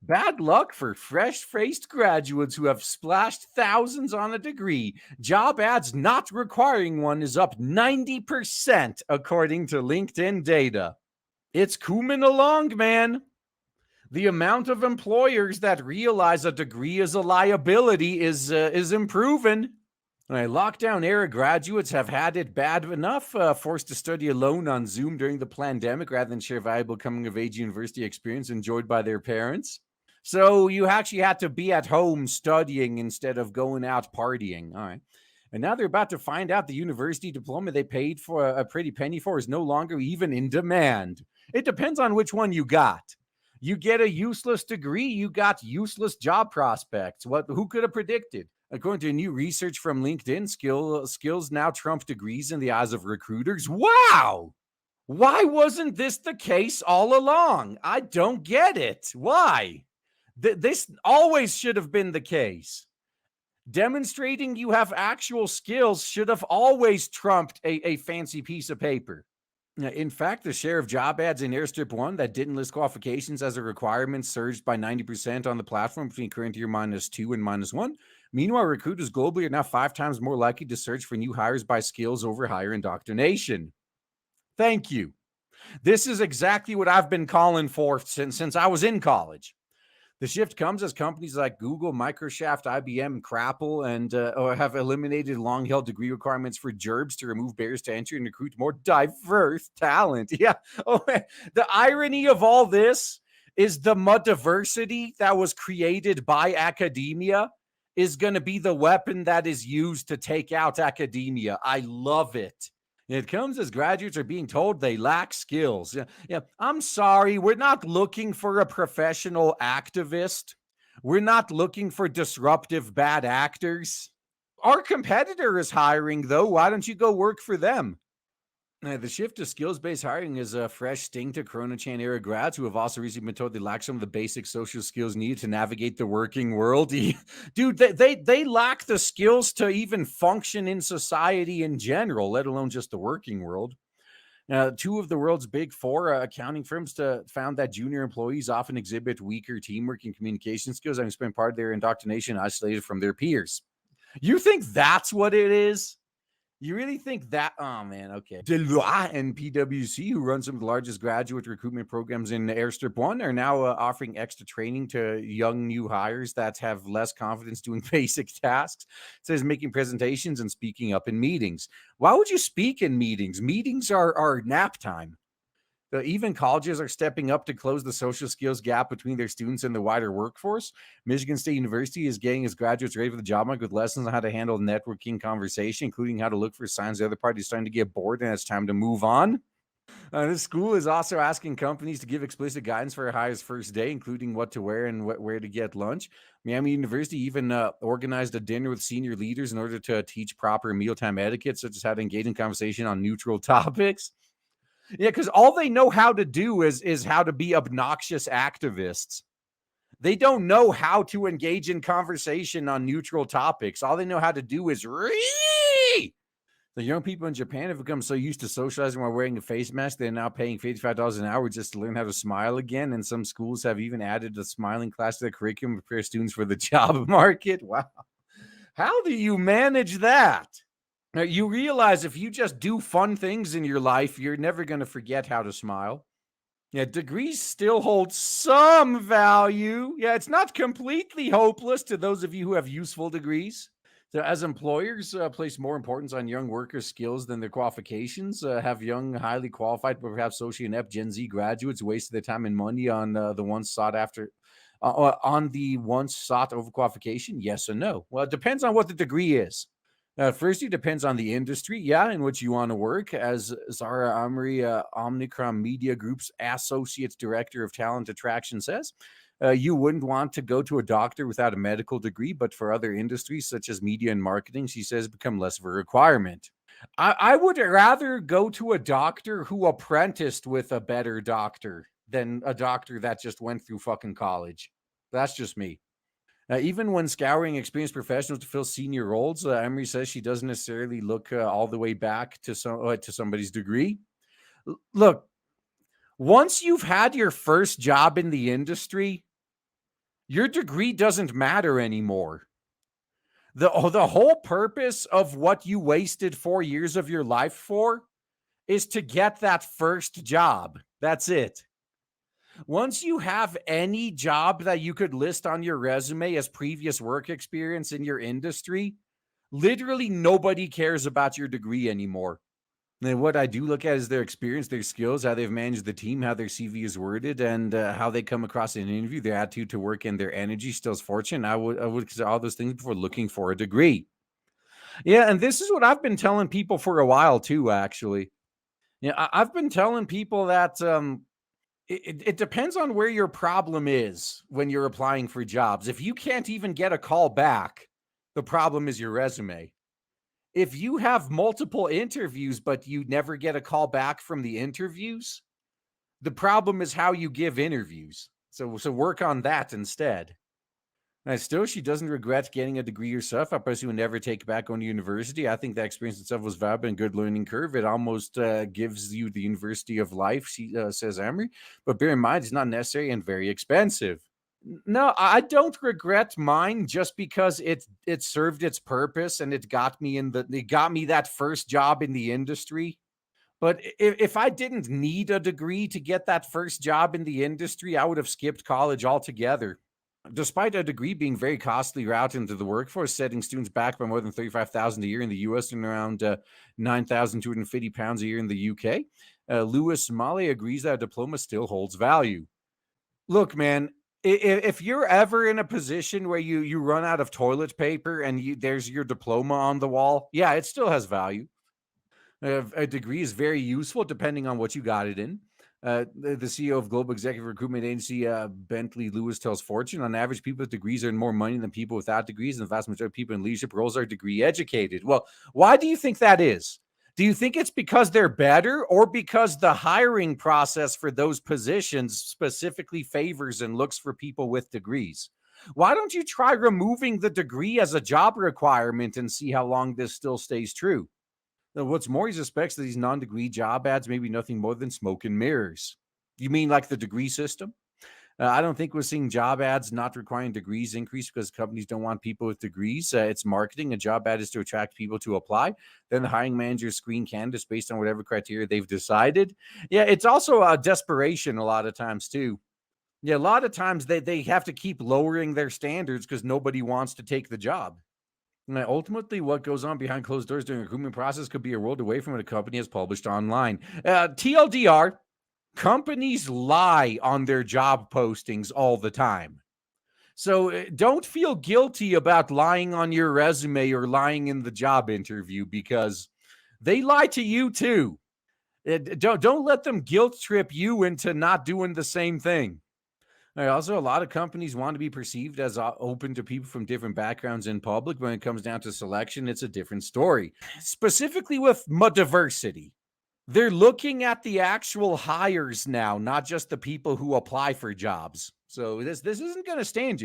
Bad luck for fresh-faced graduates who have splashed thousands on a degree. Job ads not requiring one is up 90%, according to LinkedIn data. It's coming along, man. The amount of employers that realize a degree is a liability is improving. Lockdown era graduates have had it bad enough, forced to study alone on Zoom during the pandemic rather than share valuable coming of age university experience enjoyed by their parents. So you actually had to be at home studying instead of going out partying. All right. And now they're about to find out the university diploma they paid for a pretty penny for is no longer even in demand. It depends on which one you got. You get a useless degree, you got useless job prospects. Who could have predicted? According to new research from LinkedIn, skills now trump degrees in the eyes of recruiters. Wow! Why wasn't this the case all along? I don't get it. Why? This always should have been the case. Demonstrating you have actual skills should have always trumped a fancy piece of paper. In fact, the share of job ads in Airstrip 1 that didn't list qualifications as a requirement surged by 90% on the platform between current year -2 and -1. Meanwhile, recruiters globally are now 5 times more likely to search for new hires by skills over hire indoctrination. Thank you. This is exactly what I've been calling for since I was in college. The shift comes as companies like Google, Microsoft, IBM, and Crapple have eliminated long-held degree requirements for gerbs to remove barriers to entry and recruit more diverse talent. Yeah. Oh, the irony of all this is the diversity that was created by academia is going to be the weapon that is used to take out academia. I love it. It comes as graduates are being told they lack skills. Yeah, I'm sorry, we're not looking for a professional activist. We're not looking for disruptive bad actors. Our competitor is hiring, though. Why don't you go work for them? The shift to skills-based hiring is a fresh sting to Corona Chain era grads who have also recently been told they lack some of the basic social skills needed to navigate the working world. Dude, they lack the skills to even function in society in general, let alone just the working world. 2 of the world's big 4 accounting firms found that junior employees often exhibit weaker teamwork and communication skills, having spent part of their indoctrination isolated from their peers. You think that's what it is? You really think that? Oh, man. Okay. Deloitte and PwC, who run some of the largest graduate recruitment programs in Airstrip 1, are now offering extra training to young new hires that have less confidence doing basic tasks, such as making presentations and speaking up in meetings. Why would you speak in meetings? Meetings are nap time. Even colleges are stepping up to close the social skills gap between their students and the wider workforce. Michigan State University is getting its graduates ready for the job market with lessons on how to handle networking conversation, including how to look for signs the other party is starting to get bored and it's time to move on. This school is also asking companies to give explicit guidance for hires first day, including what to wear and where to get lunch. Miami University even organized a dinner with senior leaders in order to teach proper mealtime etiquette, such as how to engage in conversation on neutral topics. Yeah, because all they know how to do is how to be obnoxious activists. They don't know how to engage in conversation on neutral topics. All they know how to do is The young people in Japan have become so used to socializing while wearing a face mask, they're now paying $55 an hour just to learn how to smile again. And some schools have even added a smiling class to the curriculum to prepare students for the job market. Wow. How do you manage that? Now, you realize if you just do fun things in your life, you're never going to forget how to smile. Yeah, degrees still hold some value. Yeah, it's not completely hopeless to those of you who have useful degrees. So as employers place more importance on young workers' skills than their qualifications, have young, highly qualified, but perhaps socially inept Gen Z graduates wasted their time and money on the once sought after, on the once sought over qualification? Yes and no. Well, it depends on what the degree is. First, it depends on the industry, in which you want to work. As Zara Amri, Omnicrom Media Group's Associate Director of Talent Attraction says, you wouldn't want to go to a doctor without a medical degree, but for other industries such as media and marketing, she says, become less of a requirement. I would rather go to a doctor who apprenticed with a better doctor than a doctor that just went through fucking college. That's just me. Even when scouring experienced professionals to fill senior roles, Emery says she doesn't necessarily look all the way back to somebody's degree. Look, once you've had your first job in the industry, Your degree doesn't matter anymore. The whole purpose of what you wasted 4 years of your life for is to get that first job. That's it. Once you have any job that you could list on your resume as previous work experience in your industry, literally nobody cares about your degree anymore. And what I do look at is their experience, their skills, how they've managed the team, how their CV is worded, and how they come across in an interview, their attitude to work, and their energy, stills fortune. I would consider all those things before looking for a degree. Yeah, and this is what I've been telling people for a while too. Actually, yeah, I've been telling people that it depends on where your problem is when you're applying for jobs. If you can't even get a call back, the problem is your resume. If you have multiple interviews, but you never get a call back from the interviews, the problem is how you give interviews. So work on that instead. And still, she doesn't regret getting a degree herself. I personally would never take back going to university. I think that experience itself was valuable and good learning curve. It almost gives you the university of life, she says Emery. But bear in mind, it's not necessary and very expensive. No, I don't regret mine just because it served its purpose and it got me that first job in the industry. But if I didn't need a degree to get that first job in the industry, I would have skipped college altogether. Despite a degree being very costly route into the workforce, setting students back by more than 35,000 a year in the US and around 9,250 pounds a year in the UK, Lewis Malley agrees that a diploma still holds value. Look, man, if you're ever in a position where you run out of toilet paper and there's your diploma on the wall, yeah, it still has value. A degree is very useful depending on what you got it in. The CEO of global executive recruitment agency Bentley Lewis tells Fortune, on average, people with degrees earn more money than people without degrees, and the vast majority of people in leadership roles are degree educated. Well, why do you think that is? Do you think it's because they're better, or because the hiring process for those positions specifically favors and looks for people with degrees? Why don't you try removing the degree as a job requirement and see how long this still stays true? Now, what's more, he suspects that these non-degree job ads may be nothing more than smoke and mirrors. You mean like the degree system? I don't think we're seeing job ads not requiring degrees increase because companies don't want people with degrees. It's marketing. A job ad is to attract people to apply. Then the hiring managers screen candidates based on whatever criteria they've decided. Yeah, it's also a desperation a lot of times too. Yeah, a lot of times they have to keep lowering their standards because nobody wants to take the job. Now, ultimately, what goes on behind closed doors during the recruitment process could be a world away from what a company has published online. TLDR, companies lie on their job postings all the time. So don't feel guilty about lying on your resume or lying in the job interview, because they lie to you too. Don't let them guilt trip you into not doing the same thing. Also, a lot of companies want to be perceived as open to people from different backgrounds in public. When it comes down to selection, it's a different story. Specifically with diversity, they're looking at the actual hires now, not just the people who apply for jobs. So this isn't going to stand,